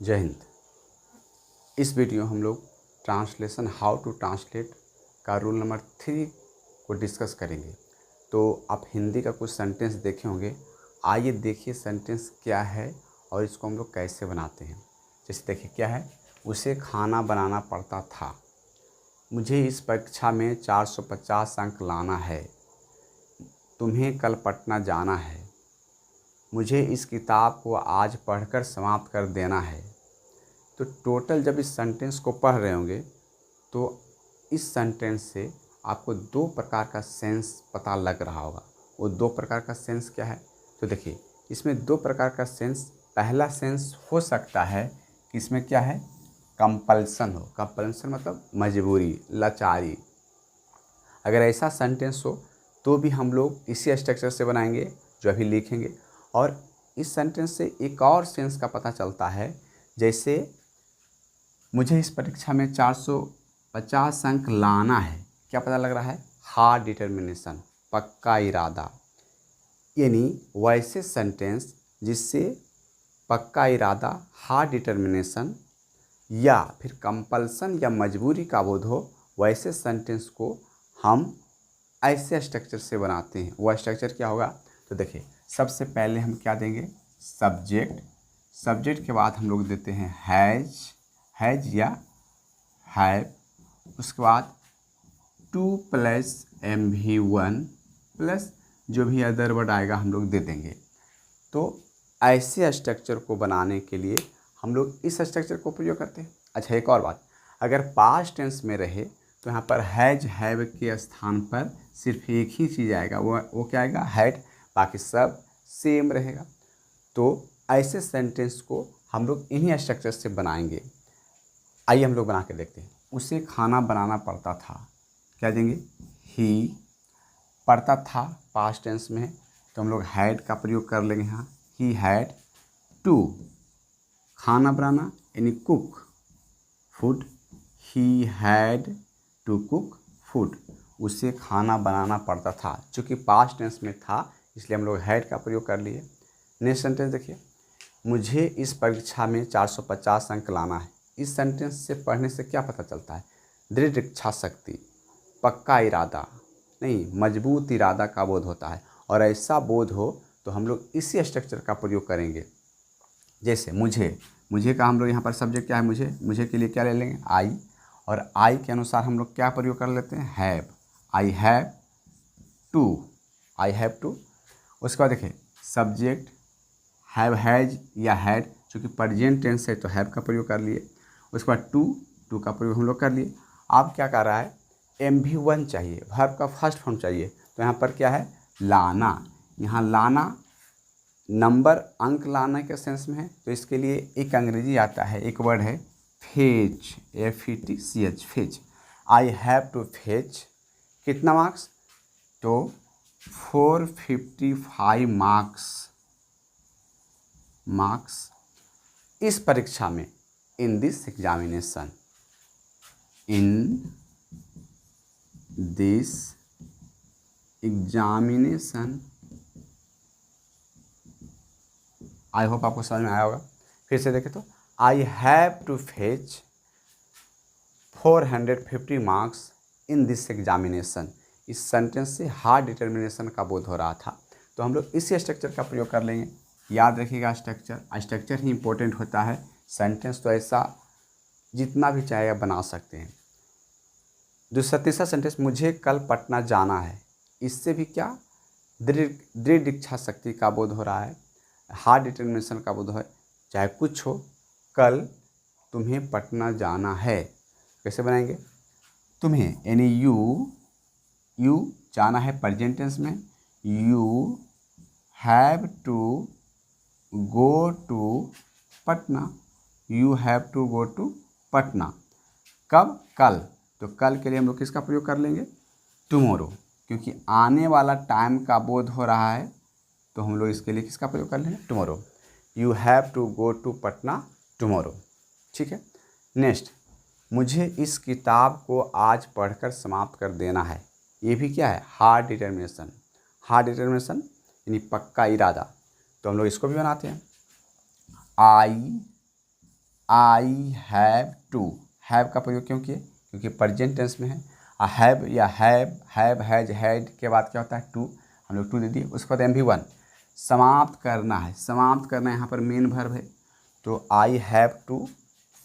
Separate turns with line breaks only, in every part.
जय हिंद। इस वीडियो हम लोग ट्रांसलेशन हाउ टू ट्रांसलेट का रूल नंबर 3 को डिस्कस करेंगे। तो आप हिंदी का कुछ सेंटेंस देखे होंगे। आइए देखिए सेंटेंस क्या है और इसको हम लोग कैसे बनाते हैं। जैसे देखिए क्या है, उसे खाना बनाना पड़ता था। मुझे इस परीक्षा में 450 अंक लाना है। तुम्हें कल पटना जाना है। मुझे इस किताब को आज पढ़कर समाप्त कर देना है। तो टोटल जब इस सेंटेंस को पढ़ रहे होंगे तो इस सेंटेंस से आपको दो प्रकार का सेंस पता लग रहा होगा। वो दो प्रकार का सेंस क्या है? तो देखिए इसमें दो प्रकार का सेंस। पहला सेंस हो सकता है कि इसमें क्या है, कंपल्सन हो। कंपल्सन मतलब मजबूरी, लाचारी। अगर ऐसा सेंटेंस हो तो भी हम लोग इसी स्ट्रक्चर से बनाएंगे जो अभी लिखेंगे। और इस सेंटेंस से एक और सेंस का पता चलता है, जैसे मुझे इस परीक्षा में 450 अंक लाना है। क्या पता लग रहा है? हार्ड डिटर्मिनेशन, पक्का इरादा। यानी वैसे सेंटेंस जिससे पक्का इरादा, हार्ड डिटर्मिनेशन या फिर कंपल्सन या मजबूरी का बोध हो, वैसे सेंटेंस को हम ऐसे स्ट्रक्चर से बनाते हैं। वह स्ट्रक्चर क्या होगा? तो देखिए सबसे पहले हम क्या देंगे, सब्जेक्ट। सब्जेक्ट के बाद हम लोग देते हैं हैज या हैव। उसके बाद टू प्लस MV1 प्लस जो भी अदर वर्ड आएगा हम लोग दे देंगे। तो ऐसे स्ट्रक्चर को बनाने के लिए हम लोग इस स्ट्रक्चर को प्रयोग करते हैं। अच्छा एक और बात, अगर पास्ट टेंस में रहे तो यहाँ पर हैज हैव के स्थान पर सिर्फ एक ही चीज़ आएगा, वो क्या आएगा, हैड। बाकी सब सेम रहेगा। तो ऐसे सेंटेंस को हम लोग इन्हीं स्ट्रक्चर से बनाएंगे। आइए हम लोग बना के देखते हैं। उसे खाना बनाना पड़ता था। क्या देंगे, ही। पड़ता था पास्ट टेंस में है तो हम लोग हैड का प्रयोग कर लेंगे यहाँ, ही हैड टू। खाना बनाना यानी cook food, he had to cook food. उसे खाना बनाना पड़ता था। चूँकि पास्ट टेंस में था इसलिए हम लोग हैड का प्रयोग कर लिए। नेक्स्ट सेंटेंस देखिए, मुझे इस परीक्षा में 450 अंक लाना है। इस सेंटेंस से पढ़ने से क्या पता चलता है? दृढ़ इच्छा शक्ति, पक्का इरादा, नहीं मजबूत इरादा का बोध होता है। और ऐसा बोध हो तो हम लोग इसी स्ट्रक्चर का प्रयोग करेंगे। जैसे मुझे का हम लोग यहाँ पर सब्जेक्ट क्या है, मुझे के लिए क्या ले लेंगे, आई। और आई के अनुसार हम लोग क्या प्रयोग कर लेते हैं, हैव। I have to. उसके बाद देखिए सब्जेक्ट हैव हैज या हैड, चूँकि प्रेजेंट टेंस है तो हैव का प्रयोग कर लिए। उसके बाद टू का प्रयोग हम लोग कर लिए। अब क्या कर रहा है, MV1 चाहिए, वर्ब का फर्स्ट फॉर्म चाहिए। तो यहाँ पर क्या है, लाना। यहाँ लाना नंबर, अंक लाना के सेंस में है। तो इसके लिए एक अंग्रेजी आता है, एक वर्ड है fetch, FETCH, fetch. I have to fetch कितना मार्क्स, तो 455 मार्क्स इस परीक्षा में, in this examination, I hope आपको समझ में आया होगा। फिर से देखें तो I have to fetch 450 marks in this examination. इस सेंटेंस से हार्ड डिटर्मिनेशन का बोध हो रहा था। तो हम लोग इसी स्ट्रक्चर का प्रयोग कर लेंगे। याद रखिएगा स्ट्रक्चर ही इंपॉर्टेंट होता है। सेंटेंस तो ऐसा जितना भी चाहेगा बना सकते हैं। तीसरा सेंटेंस, मुझे कल पटना जाना है। इससे भी क्या, दृढ़ इच्छा शक्ति का बोध हो रहा है, हार्ड डिटर्मिनेशन का बोध है। चाहे कुछ हो, कल तुम्हें पटना जाना है। कैसे बनाएंगे, तुम्हें यानी यू जाना है प्रेजेंट टेंस में, you have to go to Patna, you have to go to Patna. कब, कल। तो कल के लिए हम लोग किसका प्रयोग कर लेंगे, टुमोरो। क्योंकि आने वाला टाइम का बोध हो रहा है तो हम लोग इसके लिए किसका प्रयोग कर लेंगे, tomorrow. You have to go to Patna tomorrow. ठीक है। नेक्स्ट, मुझे इस किताब को आज पढ़कर समाप्त कर देना है। ये भी क्या है, हार्ड डिटर्मिनेशन। हार्ड डिटर्मिनेशन यानी पक्का इरादा। तो हम लोग इसको भी बनाते हैं, आई आई हैव टू, हैव का प्रयोग क्यों किए? क्योंकि प्रेजेंट टेंस में है। हैव या हैव हैज हैड के बाद क्या होता है? टू, हम लोग टू दे दिए। उसके बाद MV1 समाप्त करना है, समाप्त करना यहाँ पर मेन वर्ब है, तो आई हैव टू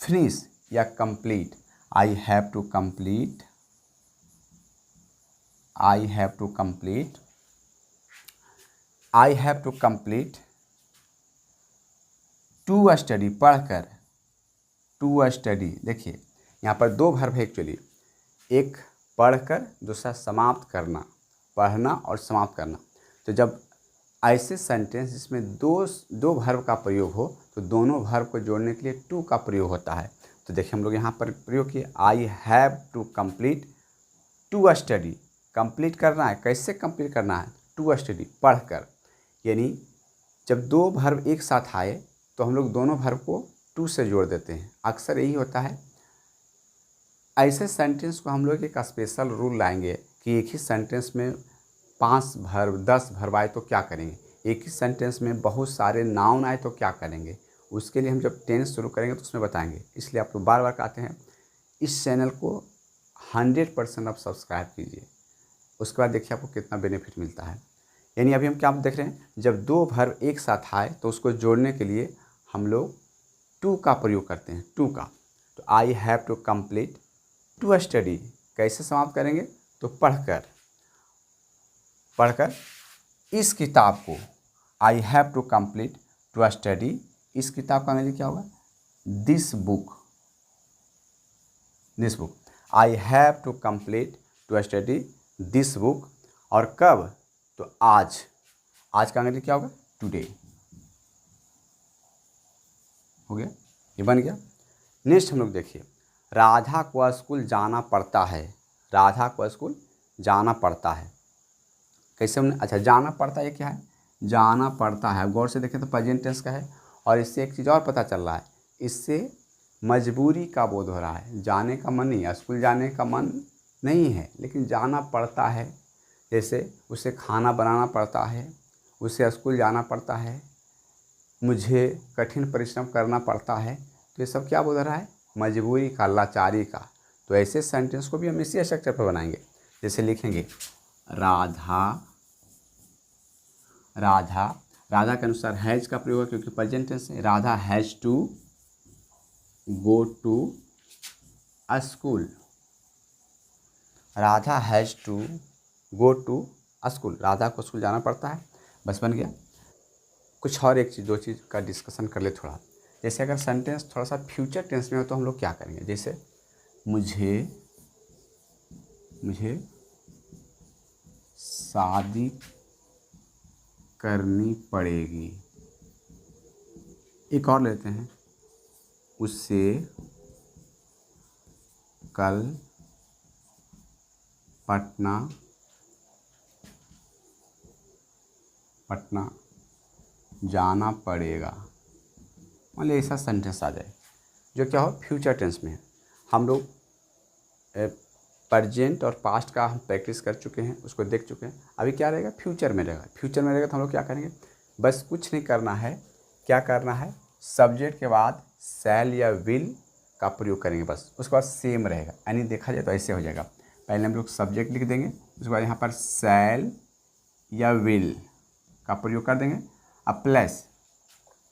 फिनिश या complete, I have to complete, I have to complete, I have to complete to study, पढ़कर, टू स्टडी। देखिए यहाँ पर दो वर्ब है एक्चुअली, एक पढ़कर, दूसरा समाप्त करना, पढ़ना और समाप्त करना। तो जब ऐसे सेंटेंस जिसमें दो वर्ब का प्रयोग हो तो दोनों वर्ब को जोड़ने के लिए टू का प्रयोग होता है। तो देखिए हम लोग यहाँ पर प्रयोग किए, I have to complete to study, complete करना है, कैसे कंप्लीट करना है? टू स्टडी, पढ़कर। यानी जब दो वर्ब एक साथ आए तो हम लोग दोनों वर्ब को टू से जोड़ देते हैं, अक्सर यही होता है। ऐसे सेंटेंस को हम लोग एक स्पेशल रूल लाएंगे कि एक ही सेंटेंस में 5 वर्ब 10 वर्ब आए तो क्या करेंगे, एक ही सेंटेंस में बहुत सारे नाउन आए तो क्या करेंगे। उसके लिए हम जब टेंस शुरू करेंगे तो उसमें बताएंगे। इसलिए आप लोग बार बार कहते हैं इस चैनल को 100% आप सब्सक्राइब कीजिए, उसके बाद देखिए आपको कितना बेनिफिट मिलता है। यानी अभी हम क्या देख रहे हैं, जब दो वर्ब एक साथ आए तो उसको जोड़ने के लिए हम लोग टू का प्रयोग करते हैं, टू का। तो I have to complete to study, कैसे समाप्त करेंगे? तो पढ़कर, पढ़कर इस किताब को, I have to complete to study, इस किताब का अंग्रेजी क्या होगा? This book, this book, I have to complete to study this book. और कब? तो आज, आज का अंग्रेजी क्या होगा? टुडे। हो गया, ये बन गया। नेक्स्ट हम लोग देखिए, राधा को स्कूल जाना पड़ता है, राधा को स्कूल जाना पड़ता है, कैसे हमने, अच्छा जाना पड़ता है, ये क्या है? जाना पड़ता है, गौर से देखें तो प्रेजेंट टेंस का है। और इससे एक चीज़ और पता चल रहा है, इससे मजबूरी का बोध हो रहा है, जाने का मन नहीं है, स्कूल जाने का मन नहीं है लेकिन जाना पड़ता है। जैसे उसे खाना बनाना पड़ता है, उसे स्कूल जाना पड़ता है, मुझे कठिन परिश्रम करना पड़ता है, तो ये सब क्या बोल रहा है? मजबूरी का, लाचारी का। तो ऐसे सेंटेंस को भी हम इसी स्ट्रक्चर पर बनाएंगे। जैसे लिखेंगे राधा, राधा, राधा के अनुसार हैज का प्रयोग है क्योंकि प्रेजेंट टेंस है। Radha has to go to a school, Radha has to go to a school, Radha को स्कूल जाना पड़ता है, बस बन गया। कुछ और एक चीज़, दो चीज़ का डिस्कशन कर ले थोड़ा। जैसे अगर सेंटेंस थोड़ा सा फ्यूचर टेंस में हो तो हम लोग क्या करेंगे? जैसे मुझे शादी करनी पड़ेगी। एक और लेते हैं, उससे कल पटना जाना पड़ेगा। मान लीजिए ऐसा सेंटेंस आ जाए जो क्या हो? फ्यूचर टेंस में है। हम लोग प्रेजेंट और पास्ट का हम प्रैक्टिस कर चुके हैं, उसको देख चुके हैं। अभी क्या रहेगा? फ्यूचर में रहेगा। फ्यूचर में रहेगा तो हम लोग क्या करेंगे? बस कुछ नहीं करना है, क्या करना है? सब्जेक्ट के बाद शैल या विल का प्रयोग करेंगे, बस उसके बाद सेम रहेगा। यानी देखा जाए तो ऐसे हो जाएगा, पहले हम लोग सब्जेक्ट लिख देंगे, उसके बाद यहाँ पर शैल या विल का प्रयोग कर देंगे। अब प्लस,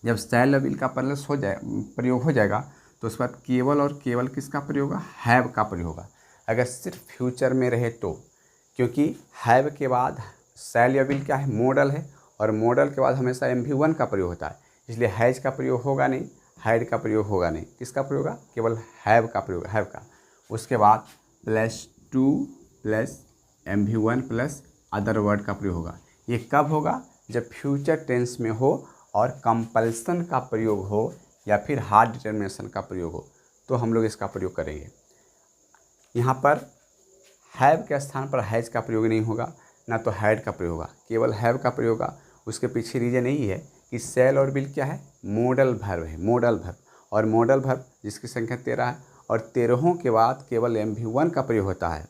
जब शैल या विल का प्लस हो जाए, प्रयोग हो जाएगा, तो उसके बाद केवल और केवल किसका प्रयोग होगा? हैव का प्रयोग होगा। अगर सिर्फ फ्यूचर में रहे तो, क्योंकि हैव के बाद शैल या विल क्या है? मॉडल है, और मॉडल के बाद हमेशा MV1 का प्रयोग होता है, इसलिए हैज का प्रयोग होगा नहीं, हैड का प्रयोग होगा नहीं। किसका प्रयोग होगा? केवल हैव का प्रयोग, हैव का। उसके बाद +2 plus MV1 plus other word का प्रयोग होगा। ये कब होगा? जब फ्यूचर टेंस में हो और कंपल्सन का प्रयोग हो या फिर हार्ड डिटर्मिनेशन का प्रयोग हो, तो हम लोग इसका प्रयोग करेंगे। यहाँ पर हैव के स्थान पर हैज का प्रयोग नहीं होगा, ना तो हैड का प्रयोग होगा, केवल हैव का प्रयोग होगा। उसके पीछे रीजन यही है कि शैल और विल क्या है? मॉडल वर्ब है, मॉडल वर्ब। और मॉडल वर्ब जिसकी संख्या 13 है, और 13 के बाद केवल MV1 का प्रयोग होता है।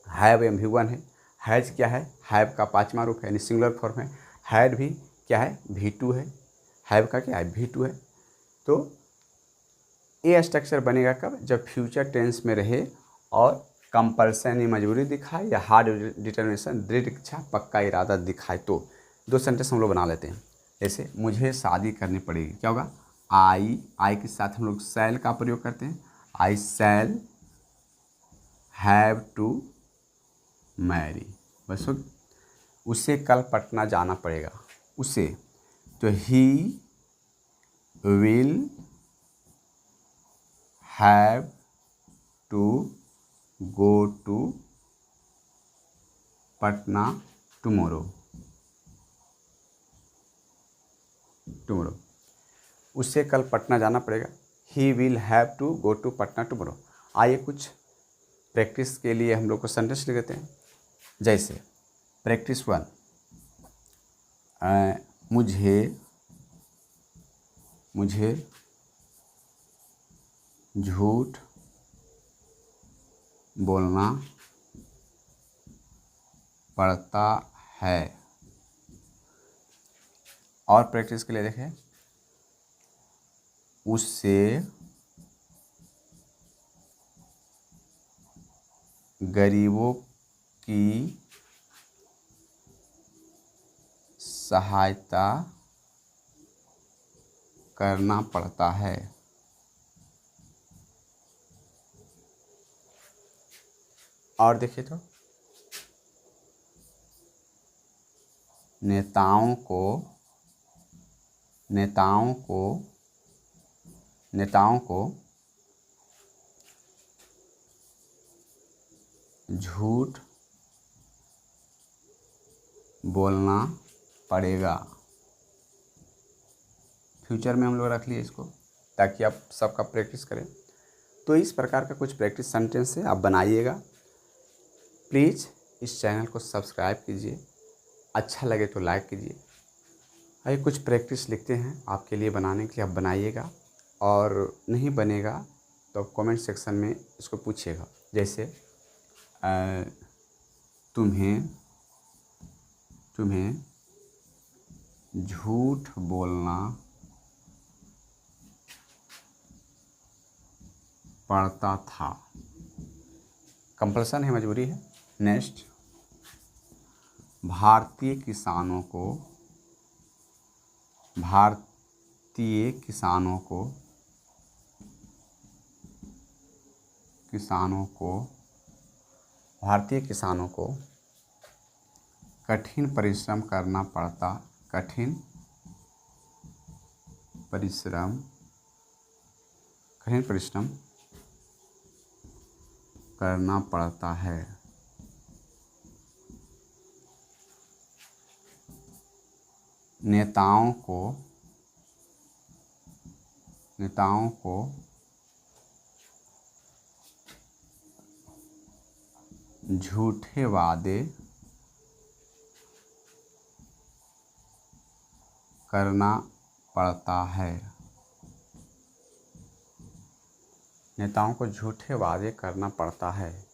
हैव MV1 है, हैज क्या है? हैव का 5वां रूप है, यानी सिंगुलर फॉर्म है। हैड भी क्या है? V2 है, हैव का क्या है? V2 है। तो ये स्ट्रक्चर बनेगा कब? जब फ्यूचर टेंस में रहे और कंपल्सन यानी मजबूरी दिखाए या हार्ड डिटर्मिनेशन दृढ़ इच्छा पक्का इरादा दिखाए। तो 2 सेंटेंस हम लोग बना लेते हैं। जैसे मुझे शादी करनी पड़ेगी, क्या होगा? आई के साथ हम लोग शैल का प्रयोग करते हैं। I shall have to marry, बस हो। उसे कल पटना जाना पड़ेगा, उसे, तो he will have to go to Patna tomorrow. उसे कल पटना जाना पड़ेगा। He will have to go to Patna tomorrow. आइए कुछ प्रैक्टिस के लिए हम लोग को सेंटेंस लिख देते हैं। जैसे प्रैक्टिस 1, मुझे झूठ बोलना पड़ता है। और प्रैक्टिस के लिए देखें, उससे गरीबों की सहायता करना पड़ता है। और देखिए तो नेताओं को झूठ बोलना पड़ेगा। फ्यूचर में हम लोग रख लिए इसको ताकि आप सबका प्रैक्टिस करें। तो इस प्रकार का कुछ प्रैक्टिस सेंटेंस है, आप बनाइएगा। प्लीज़ इस चैनल को सब्सक्राइब कीजिए, अच्छा लगे तो लाइक कीजिए। आइए कुछ प्रैक्टिस लिखते हैं आपके लिए बनाने के लिए, आप बनाइएगा। और नहीं बनेगा तो कमेंट सेक्शन में इसको पूछिएगा। जैसे तुम्हें झूठ बोलना पड़ता था। कंपल्सन है, मजबूरी है। नेक्स्ट, भारतीय किसानों को कठिन परिश्रम करना पड़ता है। नेताओं को झूठे वादे करना पड़ता है। नेताओं को झूठे वादे करना पड़ता है।